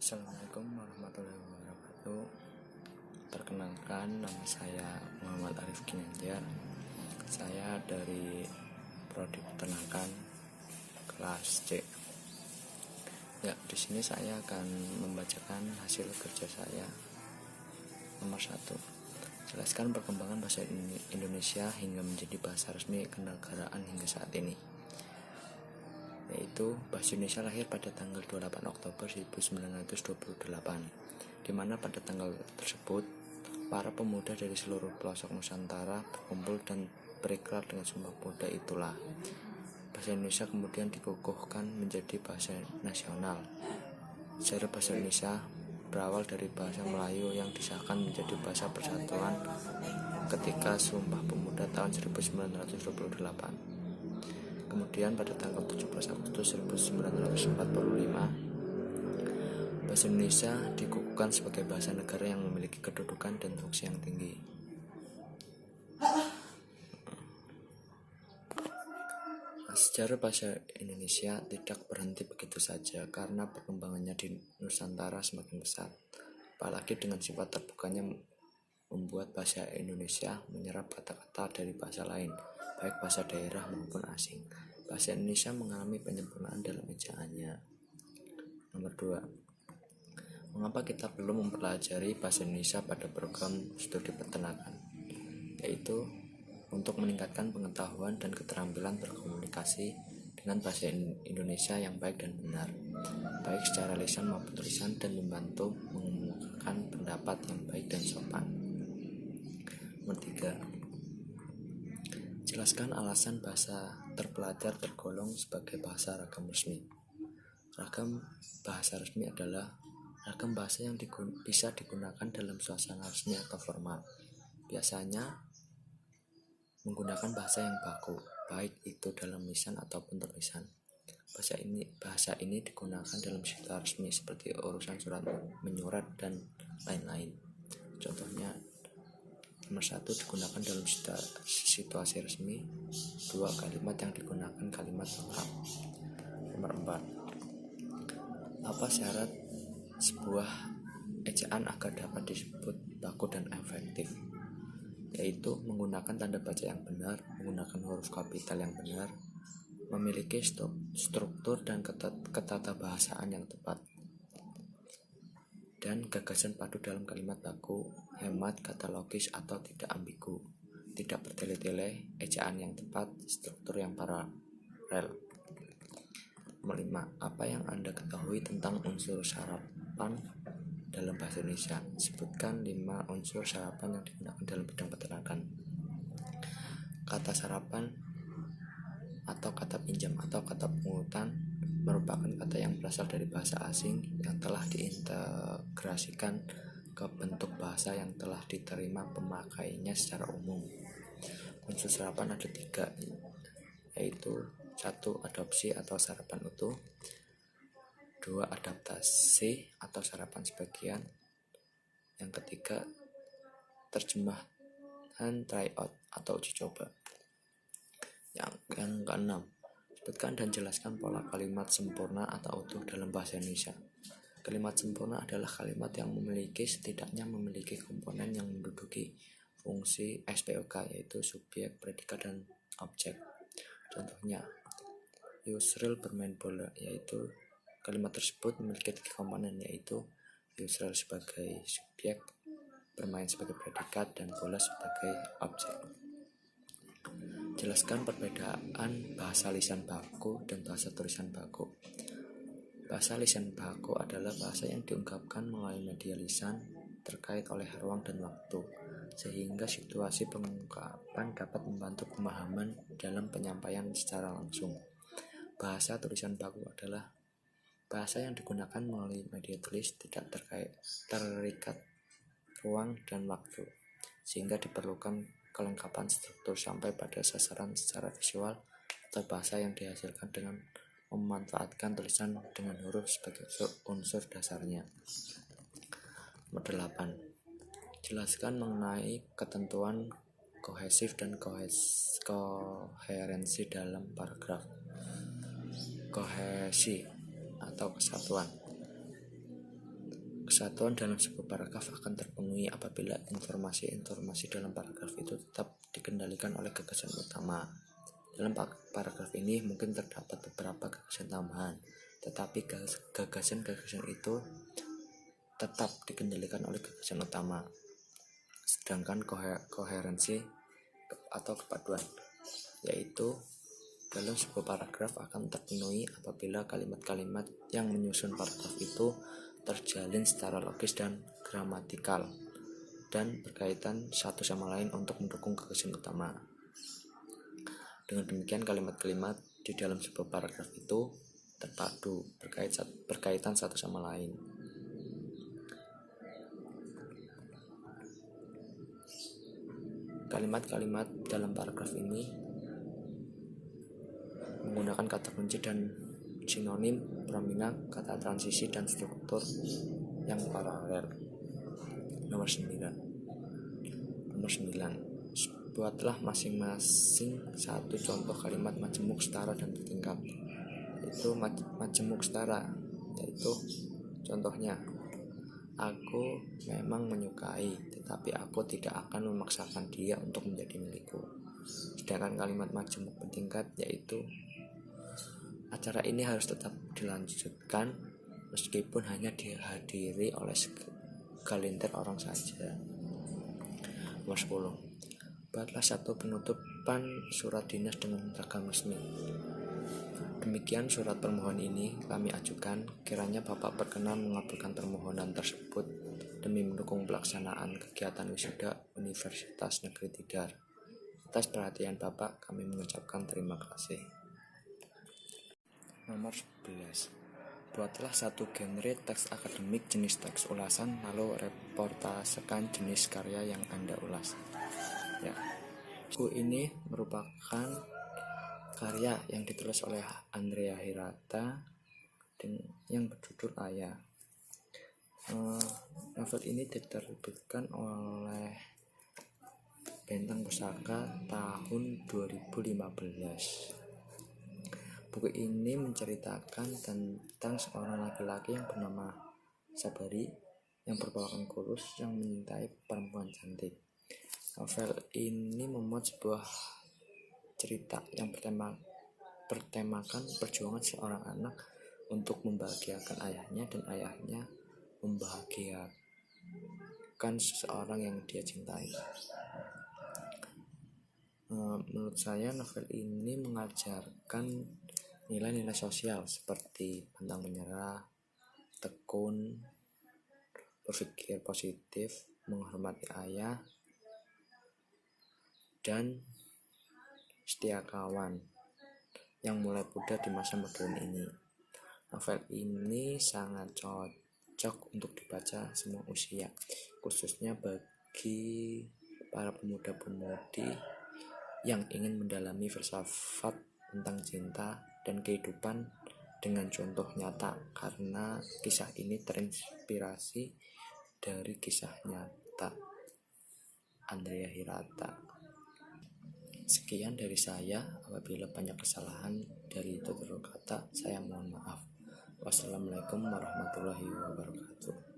Assalamualaikum warahmatullahi wabarakatuh. Perkenalkan, nama saya Muhammad Arif Ginanjar. Saya dari Prodi Peternakan kelas C. Ya, di sini saya akan membacakan hasil kerja saya. Nomor 1. Jelaskan perkembangan bahasa Indonesia hingga menjadi bahasa resmi kenegaraan hingga saat ini. Yaitu bahasa Indonesia lahir pada tanggal 28 Oktober 1928, di mana pada tanggal tersebut para pemuda dari seluruh pelosok Nusantara berkumpul dan berikrar dengan Sumpah Pemuda itulah. Bahasa Indonesia kemudian dikukuhkan menjadi bahasa nasional. Sejarah bahasa Indonesia berawal dari bahasa Melayu yang disahkan menjadi bahasa persatuan ketika Sumpah Pemuda tahun 1928. Kemudian pada tanggal 17 Agustus 1945, bahasa Indonesia dikukuhkan sebagai bahasa negara yang memiliki kedudukan dan fungsi yang tinggi. Sejarah bahasa Indonesia tidak berhenti begitu saja karena perkembangannya di Nusantara semakin pesat. Apalagi dengan sifat terbukanya membuat bahasa Indonesia menyerap kata-kata dari bahasa lain, baik bahasa daerah maupun asing. Bahasa Indonesia mengalami penyempurnaan dalam ejaannya. Nomor 2. Mengapa kita perlu mempelajari bahasa Indonesia pada program studi peternakan? Yaitu untuk meningkatkan pengetahuan dan keterampilan berkomunikasi dengan bahasa Indonesia yang baik dan benar, baik secara lisan maupun tulisan, dan membantu mengumumkan pendapat yang baik dan sopan. Nomor 3. Jelaskan alasan bahasa terpelajar tergolong sebagai bahasa ragam resmi. Ragam bahasa resmi adalah ragam bahasa yang bisa digunakan dalam suasana resmi atau formal. Biasanya menggunakan bahasa yang baku, baik itu dalam lisan ataupun tulisan. Bahasa ini digunakan dalam situasi resmi seperti urusan surat menyurat dan lain-lain. Contohnya, nomor 1, digunakan dalam situasi resmi. 2, kalimat yang digunakan kalimat lengkap. Nomor 4, apa syarat sebuah ejaan agar dapat disebut baku dan efektif? Yaitu menggunakan tanda baca yang benar, menggunakan huruf kapital yang benar, memiliki struktur dan ketatabahasaan yang tepat, dan gagasan padu dalam kalimat baku, hemat kata logis atau tidak ambigu, tidak bertele-tele, ejaan yang tepat, struktur yang paralel. Nomor 5, apa yang Anda ketahui tentang unsur sarapan dalam bahasa Indonesia? Sebutkan 5 unsur sarapan yang digunakan dalam bidang peternakan. Kata sarapan atau kata pinjam atau kata pungutan merupakan kata yang berasal dari bahasa asing yang telah diintegrasikan ke bentuk bahasa yang telah diterima pemakainya secara umum. Unsur sarapan ada 3, yaitu 1, adopsi atau sarapan utuh, 2, adaptasi atau sarapan sebagian, yang ketiga, terjemahan tryout atau uji coba. Yang keenam, sebutkan dan jelaskan pola kalimat sempurna atau utuh dalam bahasa Indonesia. Kalimat sempurna adalah kalimat yang setidaknya memiliki komponen yang menduduki fungsi SPOK, yaitu subjek, predikat, dan objek. Contohnya, Yusril bermain bola, yaitu kalimat tersebut memiliki 3 komponen, yaitu Yusril sebagai subjek, bermain sebagai predikat, dan bola sebagai objek. Jelaskan perbedaan bahasa lisan baku dan bahasa tulisan baku. Bahasa lisan baku adalah bahasa yang diungkapkan melalui media lisan terkait oleh ruang dan waktu, sehingga situasi pengungkapan dapat membantu pemahaman dalam penyampaian secara langsung. Bahasa tulisan baku adalah bahasa yang digunakan melalui media tulis, tidak terikat ruang dan waktu, sehingga diperlukan kelengkapan struktur sampai pada sasaran secara visual, atau bahasa yang dihasilkan dengan memanfaatkan tulisan dengan huruf sebagai unsur dasarnya. Nomor 8, jelaskan mengenai ketentuan kohesif dan koherensi dalam paragraf. Kohesi atau kesatuan. Kesatuan dalam sebuah paragraf akan terpenuhi apabila informasi-informasi dalam paragraf itu tetap dikendalikan oleh gagasan utama. Dalam paragraf ini mungkin terdapat beberapa gagasan tambahan, tetapi gagasan-gagasan itu tetap dikendalikan oleh gagasan utama. Sedangkan koherensi atau kepaduan, yaitu dalam sebuah paragraf akan terpenuhi apabila kalimat-kalimat yang menyusun paragraf itu terjalin secara logis dan gramatikal dan berkaitan satu sama lain untuk mendukung gagasan utama. Dengan demikian kalimat-kalimat di dalam sebuah paragraf itu terpadu, berkaitan satu sama lain. Kalimat-kalimat dalam paragraf ini menggunakan kata kunci dan sinonim, pramina, kata transisi, dan struktur yang paralel. Nomor 9. Buatlah masing-masing satu contoh kalimat majemuk setara dan bertingkat. Itu majemuk setara, yaitu contohnya, aku memang menyukai, tetapi aku tidak akan memaksakan dia untuk menjadi milikku. Sedangkan kalimat majemuk bertingkat, yaitu acara ini harus tetap dilanjutkan meskipun hanya dihadiri oleh segelintir orang saja. Nomor 10. Buatlah satu penutupan surat dinas dengan ragam resmi. Demikian surat permohonan ini kami ajukan, kiranya Bapak berkenan mengabulkan permohonan tersebut demi mendukung pelaksanaan kegiatan wisuda Universitas Negeri Tidar. Atas perhatian Bapak, kami mengucapkan terima kasih. Nomor 11. Buatlah satu genre teks akademik jenis teks ulasan, lalu reportasekan jenis karya yang Anda ulas. Ya, buku ini merupakan karya yang ditulis oleh Andrea Hirata yang berjudul Ayah. Novel ini diterbitkan oleh Bentang Pusaka tahun 2015. Buku ini menceritakan tentang seorang laki-laki yang bernama Sabari yang berperawakan kurus yang menyintai perempuan cantik. Novel ini memuat sebuah cerita yang bertemakan perjuangan seorang anak untuk membahagiakan ayahnya dan ayahnya membahagiakan seseorang yang dia cintai. Menurut saya novel ini mengajarkan nilai-nilai sosial seperti pantang menyerah, tekun, berpikir positif, menghormati ayah, dan setia kawan yang mulai pudar di masa modern ini. Novel ini sangat cocok untuk dibaca semua usia, khususnya bagi para pemuda-pemudi yang ingin mendalami filsafat tentang cinta dan kehidupan dengan contoh nyata, karena kisah ini terinspirasi dari kisah nyata Andrea Hirata. Sekian dari saya, apabila banyak kesalahan dari tutur kata, saya mohon maaf. Wassalamualaikum warahmatullahi wabarakatuh.